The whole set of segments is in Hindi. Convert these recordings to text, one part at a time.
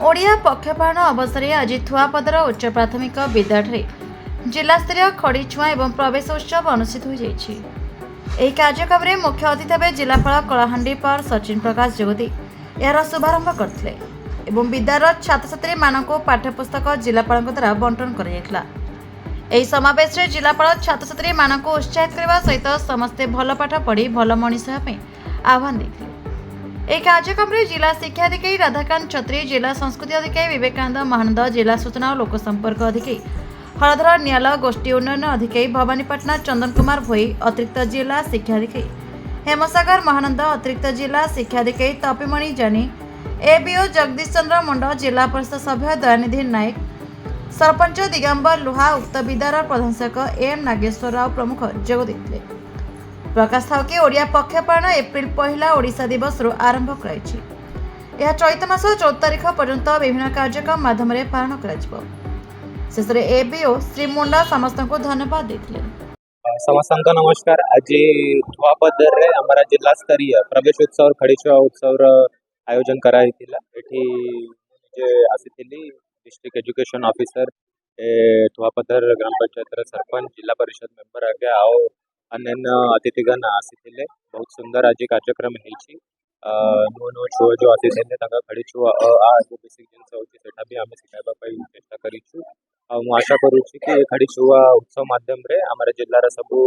ओडिया पक्षपाहन अवसर में आज थुआपदर उच्च प्राथमिक विद्यालय जिलास्तरीय खड़ीछुआ एवं प्रवेश उत्सव अनुष्ठित हो जाइछि। ଏହି କାର୍ଯ୍ୟକ୍ରମରେ ମୁଖ୍ୟ ଅତିଥି ଭାବେ ଜିଲ୍ଲାପାଳ କଳାହାଣ୍ଡି ପାୱାର ସଚିନ ପ୍ରକାଶ ଯୋଗଦେଇ ଏହାର ଶୁଭାରମ୍ଭ କରିଥିଲେ ଏବଂ ବିଦ୍ୟାଳୟର ଛାତ୍ରଛାତ୍ରୀମାନଙ୍କୁ ପାଠ୍ୟପୁସ୍ତକ ଜିଲ୍ଲାପାଳଙ୍କ ଦ୍ୱାରା ବଣ୍ଟନ କରାଯାଇଥିଲା। ଏହି ସମାବେଶରେ ଜିଲ୍ଲାପାଳ ଛାତ୍ରଛାତ୍ରୀମାନଙ୍କୁ ଉତ୍ସାହିତ କରିବା ସହିତ ସମସ୍ତେ ଭଲ ପାଠ ପଢ଼ି ଭଲ ମଣିଷ ହେବା ପାଇଁ ଆହ୍ୱାନ ଦେଇଥିଲେ। ଏହି କାର୍ଯ୍ୟକ୍ରମରେ ଜିଲ୍ଲା ଶିକ୍ଷା ଅଧିକାରୀ ରାଧାକାନ୍ତ ଛତ୍ରୀ, ଜିଲ୍ଲା ସଂସ୍କୃତି ଅଧିକାରୀ ବିବେକାନନ୍ଦ ମହାନନ୍ଦ, ଜିଲ୍ଲା सूचना और लोक संपर्क अधिकारी हलधर नियाल, गोष्ठी उन्नयन अधिकारी भवानीपाटना चंदन कुमार भोई, अतिरिक्त जिला शिक्षा अधिकारी हेमसागर महानंद, अतिरिक्त जिला शिक्षा अधिकारी तपिमणि जानी, एबीओ जगदीश चंद्र मुंड, जिला परिषद सभ्य दयानिधि नायक, सरपंच दिगंबर लुहा, उक्त विद्यालय प्रधान शिक्षक एम नागेश्वर राव प्रमुख जोग देते। प्रकाश था कि ओडिया पक्षपाहन एप्रिल 1 ओडिशा दिवस आरंभ कराइछि। यह चलित मास 14 तारिख पर्यंत विभिन्न कार्यक्रम माध्यम पालन कर शेष एबीओ श्री मुंडा समस्त को धन्यवाद देते। समस्त नमस्कार। आज थुआपदर रे हमारा जिला स्तरीय प्रवेश उत्सव और खड़ीछुआ उत्सव आयोजन कराई डिस्ट्रिक्ट एजुकेशन ऑफिसर थुआपदर ग्राम पंचायत सरपंच जिला परिषद मेंबर आगे आओ अन्य अतिथिगण आसी बहुत सुंदर आज कार्यक्रम होती नुआ नुआ छुआ जो आसी खड़ीछुआ जो बेसिक जिन होता भी आम शिखाइबा चेष्टा करूँ। आशा करुच्ची कि खड़ीछुआ उत्सव माध्यम रे हमारे जिलार सबू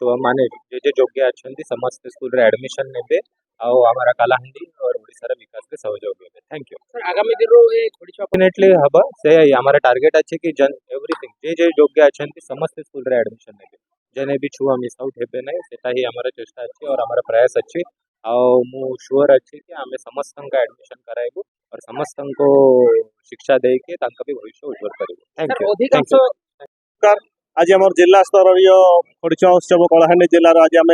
छुआ माने जे योग्य अच्छा समस्त स्कूल रे एडमिशन नेबे आमारा कलाहांडी और ओडिशा विकास रे सहयोग हेबे। Thank you sir. आगामी दिन रो ए खड़ीछुआ डेफिनेटली हबा से हमारा टार्गेट अच्छे कि जन एवरीथिंग जे योग्य अच्छा समस्त स्कूल रे एडमिशन नेबे जने भी छुआ मिस आउट हेबे नै सेटा ही हमारा चेष्टा अच्छी और हमारा प्रयास अच्छी मु श्योर अच्छी कि आम समस्त एडमिशन कराइबू और समस्त को शिक्षा दे के भी भविष्य उज्जवल करेंगे। Thank you. आज आम जिला स्तरीय खड़ीछुआ उत्सव कलाहांडी जिलार आज आम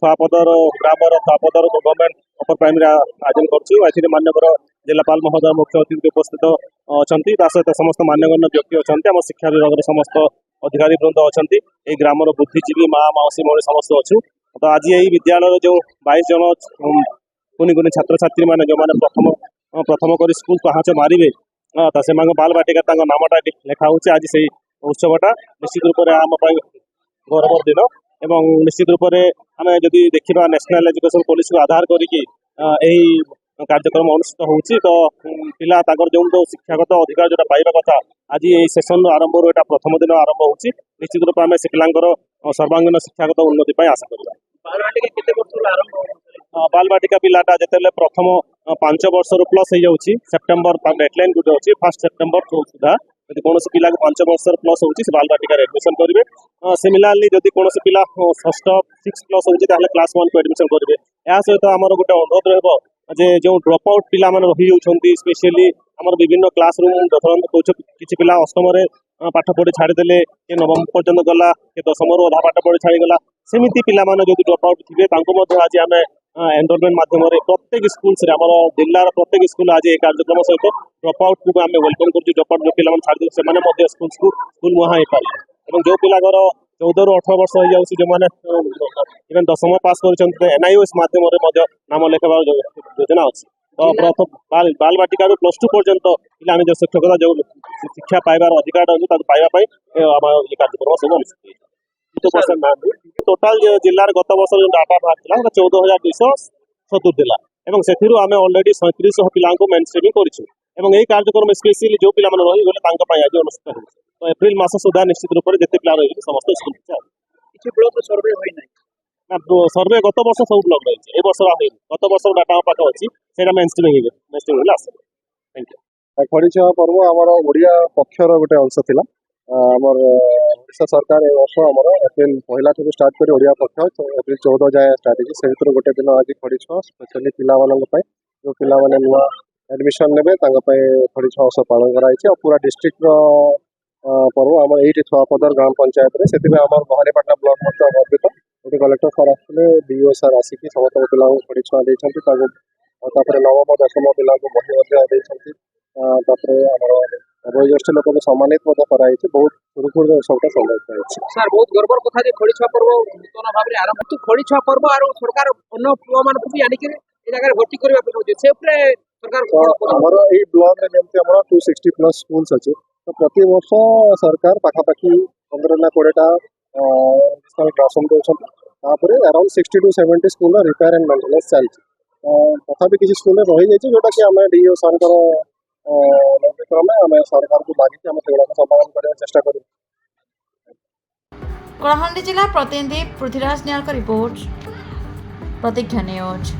थुआपदर ग्राम थुआपदर गवर्नमेंट अपर प्राइमरी आयोजन कर मान्यवर जिलापाल महोदय मुख्य अतिथि उपस्थित अच्छा सहित समस्त मान्यगण्य व्यक्ति अच्छा आम शिक्षा विभाग समस्त अधिकारी वृंद अच्छा ग्रामर बुद्धिजीवी माँ मौसी मौड़ी समस्त अच्छु। तो आज यही विद्यालय जो 22 जन कुनि कुनि छात्र छात्री मैंने जो मैंने प्रथम कर स्कूल पहुँच मारे तो से बाल बाटिका नामटा लिखा हो। आज से उत्सवटा निश्चित रूप से आम गौरवर दिन एवं निश्चित रूप से आम जदि देखा नेशनल एजुकेशन पॉलिसी को आधार करके कार्यक्रम अनुष्ठित होची तो पिला जो शिक्षागत अधिकार जो पाइबा कथा आज ये सेशन आरंभ एटा प्रथम दिन आरंभ होची। निश्चित रूप आम से पिलांकर सर्वांगीन शिक्षागत उन्नति आशा करवा। बाल बाटिका पिलाटा जिते प्रथम 5 वर्ष प्लस हो जाऊँगी सेप्टेम्बर डेडलाइन गोटे अच्छी 1 सेप्टेम्बर सुधा यदि कौन पिला 5 वर्ष प्लस होची से बाल बाटिका एडमिशन करेंगे। सिमिलारली जदि कौन पिला 6 प्लस होची क्लास 1 को एडमिशन करेंगे। या सहित आमर गोटे अनुरोध रहा जे जो ड्रप आउट पिला रही होती स्पेशली आमर विभिन्न क्लास रूम कौच किसी पिला अष्टम पाठ पढ़ी छाड़ीदे कि नवम पर्यटन गला कि 10th अधा पाठ पढ़ी छाड़ीगला सेमती पिला जो ड्रप आउट थे आज आम एनरोलमेंट माध्यम प्रत्येक स्कूल्स जिलार प्रत्येक स्कूल आज ये कार्यक्रम सहित ड्रप आउट को आम वेलकम कर ड्रप आउट जो पिला छाड़ी से स्कूल को स्कूल मुहां हो पारे और जो पिलागर 14 ରୁ 18 वर्ष हो जाऊँगी जो मैंने इवेन 10th पास कर एनआईओएस माध्यम नाम लेखार योजना अच्छी। तो प्रथम बाल बाटिका +2 पर्यंत पिला जो शिक्षकता जो शिक्षा पाइबार अधिकार अच्छी पाइबापी ये कार्यक्रम सब अनुष्ठित। टोटाल जिलार गत वर्ष जो डाटा बाहर 14,270 एवं से आम अलरेडी 3700 पिला मेन स्ट्रीमिंग कर कार्यक्रम स्पेशली जो पिला रहीगले आज अनुष्ठित हो। तो एप्रिल मास सुधा निश्चित रूप से जिते पिला रही समस्त स्कूल सर्वे गत वर्ष सब ब्लॉक रही है वर्ष गत वर्ष डाटा पाख अच्छी से मेन स्ट्रीमिंग आस। Thank you. खड़ीछुआ पर्व आमर ओडिया पक्षर गोटे अंश थिला आमर ओडिशा सरकार ए वर्ष आमर एप्रिल 1 ठू स्टार्ट कर ओडिया पक्ष एप्रिल 14 जाए स्टार्ट है से भर गोटे दिन आज खड़ीछुआ स्पेशली पिला जो पिला माने नुआ एडमिशन नेबे खड़ीछुआ उत्सव पालन कराई पूरा डिस्ट्रिक्ट पर्व आम ये थुआपदर ग्राम पंचायत से भवानीपाटना ब्लॉक गर्वित ये कलेक्टर सर आसते डीओ सर आसिक समस्त पिला खड़ीछुआ देते नवम 10th पिला बही वयोज्येष्ठ लोक को सम्मानित कराई बहुत सुरुखुर सबटा संभव सर बहुत गर्वर कथा खड़ीछुआ पर्व नूतन भाव में आरंभ खड़ीछुआ पर्व और सरकार अन्य पुआ मान भी आनिक जगह भर्ती करने से सरकार तो आमर ये ब्लॉक रे जेमती हमर 260+ स्कूल्स अछि तो प्रति वर्ष सरकार पाखापाखि 15 ना 20 टा नेशनल क्लासरूम देउछन तापर around 60 to 70 school repair and maintenance चलछि तथापि किसी स्कूल रही जाइए जोटा कि आम डीओ सर क्रमे आम सरकार को मागिक आम से समाधान करने चेष्टा करूँ। कलाहांडी जिला प्रतिनिधि पृथ्वीराज निहाल का रिपोर्ट प्रतीक्षा न्यूज।